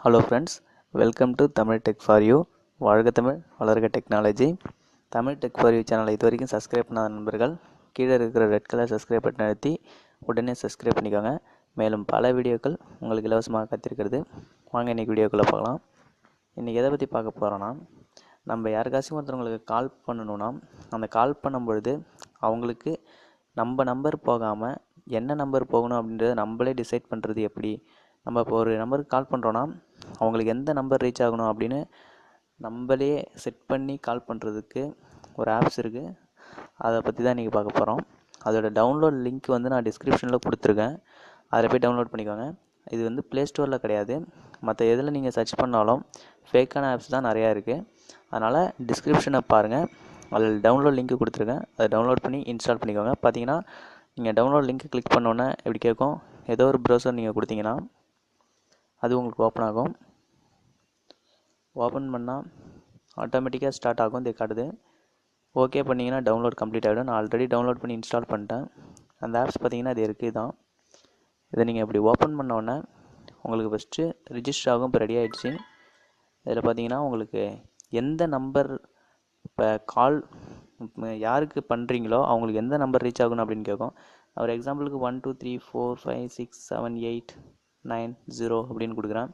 Hello friends, welcome to Tamil tech for you. வாழ்க தமிழ், வளர்க technology. Tamil tech for you சேனலை இது வரைக்கும் சப்ஸ்கிரைப் பண்ணாத நண்பர்கள் கீழே இருக்கிற ரெட் கலர் சப்ஸ்கிரைப் பட்டன் அழுத்தி உடனே சப்ஸ்கிரைப் பண்ணிக்கோங்க. மேலும் பல வீடியோக்கள் உங்களுக்கு இலவசமாக காத்திருக்கிறது. வாங்க இன்றைக்கி வீடியோக்குள்ளே பார்க்கலாம். இன்றைக்கி எதை பற்றி பார்க்க போகிறோன்னா, நம்ம யாருக்காச்சும் ஒருத்தவங்களுக்கு கால் பண்ணணுன்னா அந்த கால் பண்ணும்பொழுது அவங்களுக்கு நம்ம நம்பர் போகாமல் என்ன நம்பர் போகணும் அப்படின்றத நம்மளே டிசைட் பண்ணுறது எப்படி. நம்ம இப்போ ஒரு நம்பருக்கு கால் பண்ணுறோன்னா அவங்களுக்கு எந்த நம்பர் ரீச் ஆகணும் அப்படின்னு நம்மளே செட் பண்ணி கால் பண்ணுறதுக்கு ஒரு ஆப்ஸ் இருக்குது. அதை பற்றி தான் இன்றைக்கி பார்க்க போகிறோம். அதோட டவுன்லோட் லிங்க் வந்து நான் டிஸ்கிரிப்ஷனில் கொடுத்துருக்கேன். அதில் போய் டவுன்லோட் பண்ணிக்கோங்க. இது வந்து ப்ளே ஸ்டோரில் கிடையாது. மற்ற எதில் நீங்கள் சர்ச் பண்ணாலும் ஃபேக்கான ஆப்ஸ் தான் நிறையா இருக்குது. அதனால் டிஸ்கிரிப்ஷனை பாருங்கள், அதில் டவுன்லோட் லிங்க் கொடுத்துருக்கேன். அதை டவுன்லோட் பண்ணி இன்ஸ்டால் பண்ணிக்கோங்க. பார்த்தீங்கன்னா நீங்கள் டவுன்லோட் லிங்க் கிளிக் பண்ணோன்னே எப்படி கேட்கும், ஏதோ ஒரு ப்ரௌசர் நீங்கள் கொடுத்தீங்கன்னா அது உங்களுக்கு ஓப்பன் ஆகும். ஓப்பன் பண்ணால் ஆட்டோமேட்டிக்காக ஸ்டார்ட் ஆகும். இது காட்டுது. ஓகே பண்ணிங்கன்னா டவுன்லோட் கம்ப்ளீட் ஆகிடும். நான் ஆல்ரெடி டவுன்லோட் பண்ணி இன்ஸ்டால் பண்ணிட்டேன். அந்த ஆப்ஸ் பார்த்தீங்கன்னா இது இருக்குது தான். இதை நீங்கள் இப்படி ஓப்பன் பண்ணோன்னே உங்களுக்கு ஃபஸ்ட்டு ரிஜிஸ்டர் ஆகும். இப்போ ரெடி ஆகிடுச்சு. இதில் பார்த்தீங்கன்னா உங்களுக்கு எந்த நம்பர் இப்போ கால் யாருக்கு பண்ணுறீங்களோ அவங்களுக்கு எந்த நம்பர் ரீச் ஆகணும் அப்படின்னு கேட்கும். ஒரு எக்ஸாம்பிளுக்கு 1 2 3 4 5 6 7 8 9 0 அப்படின்னு கொடுக்குறேன்.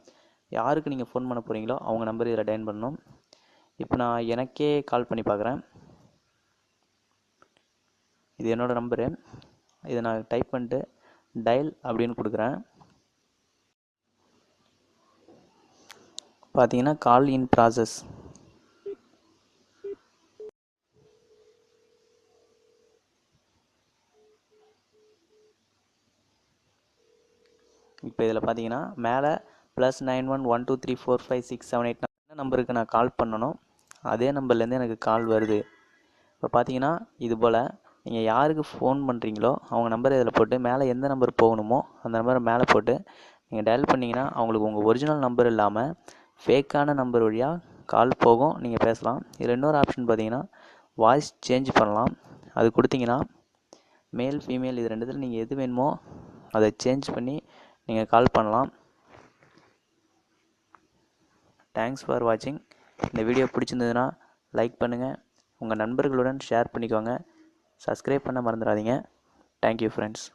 யாருக்கு நீங்கள் ஃபோன் பண்ண போகிறீங்களோ அவங்க நம்பர் இதில் டைன் பண்ணணும். இப்போ நான் எனக்கே கால் பண்ணி பார்க்குறேன். இது என்னோடய நம்பரு. இதை நான் டைப் பண்ணிட்டு டயல் அப்படின்னு கொடுக்குறேன். பார்த்தீங்கன்னா கால் இன் ப்ராசஸ். இப்போ இதில் பார்த்தீங்கன்னா மேலே +91 1 2 3 4 5 6 7 8 என்ன நம்பருக்கு நான் கால் பண்ணணும் அதே நம்பர்லேருந்து எனக்கு கால் வருது. இப்போ பார்த்தீங்கன்னா இது போல் நீங்கள் யாருக்கு ஃபோன் பண்ணுறீங்களோ அவங்க நம்பரை இதில் போட்டு மேலே எந்த நம்பர் போகணுமோ அந்த நம்பரை மேலே போட்டு நீங்கள் டயல் பண்ணிங்கன்னா அவங்களுக்கு உங்கள் ஒரிஜினல் நம்பர் இல்லாமல் ஃபேக்கான நம்பர் வழியாக கால் போகும். நீங்கள் பேசலாம். இதில் இன்னொரு ஆப்ஷன் பார்த்தீங்கன்னா வாய்ஸ் சேஞ்ச் பண்ணலாம். அது கொடுத்தீங்கன்னா மேல் ஃபீமேல் இது ரெண்டுத்தில் நீங்கள் எது வேணுமோ அதை சேஞ்ச் பண்ணி நீங்கள் கால் பண்ணலாம். தேங்க்ஸ் ஃபார் வாட்சிங். இந்த வீடியோ பிடிச்சிருந்ததுன்னா லைக் பண்ணுங்கள், உங்கள் நண்பர்களுடன் ஷேர் பண்ணிக்கோங்க, சப்ஸ்கிரைப் பண்ண மறந்துடாதீங்க. Thank you friends.